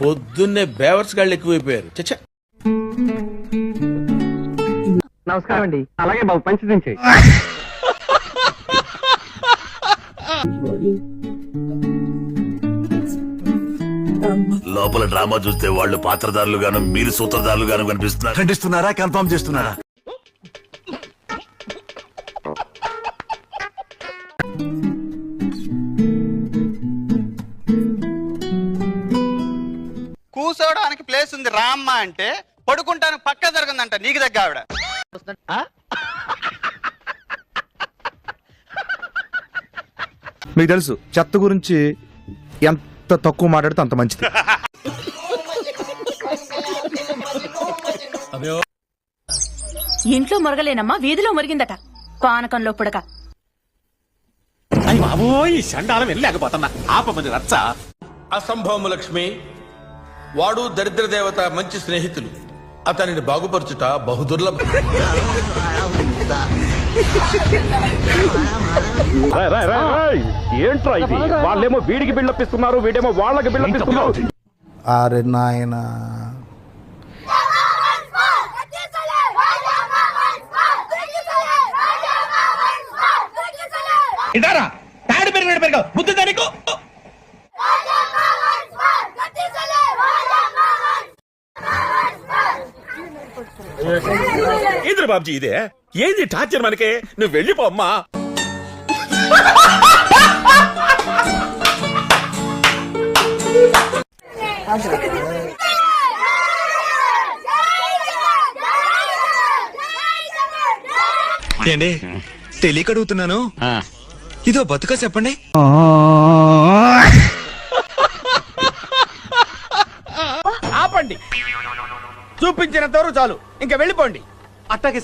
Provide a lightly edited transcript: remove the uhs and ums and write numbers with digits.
పొద్దున్నే బేవర్స్ గాళ్ళు ఎక్కువైపోయారు. చచ్చా. నమస్కారం అండి. అలాగే బాబు పంచదించే. లోపల డ్రామా చూస్తే వాళ్ళు పాత్రధారులు గాను మీరు సూత్రధారులు గాను కనిపిస్తున్నారు. ఖండిస్తున్నారా, కన్ఫర్మ్ చేస్తున్నారా? కూసోడానికి ప్లేస్ ఉంది రామ్మ అంటే పడుకుంటానికి పక్క జరగందంట. నీకు దగ్గర ఆవిడ మీకు తెలుసు చెత్త గురించి ఎంత తక్కువ మాట్లాడితే అంత మంచిది. ఇంట్లో మురగలేనమ్మా, వీధిలో మురిగిందట. పానకంలో పుడక. అయ్యి బాబోయ్, చండాలం వెళ్ళలేకపోతున్నా. ఆపమని రచ్చ. అసంభవము లక్ష్మి. వాడు దరిద్ర దేవత మంచి స్నేహితులు. అతనిని బాగుపరచుట బహుదుర్లభం. ఏంట్రా ఇది? వాళ్ళేమో వీడికి బిల్డప్ ఇస్తున్నారు, వీడేమో వాళ్ళకి బిల్డప్ ఇస్తున్నారు. అరే నాయనా, బుద్ధి దానికి ఇద్దరు బాబుజీ ఇదే ఏంది టార్చర్ మనకే? నువ్వు వెళ్ళిపో అమ్మా. ఏండి తెలియక అడుగుతున్నాను, ఇదో బతుక చెప్పండి. ఆపండి, చూపించినంత వరకు చాలు, ఇంకా వెళ్ళిపోండి. అట్టకి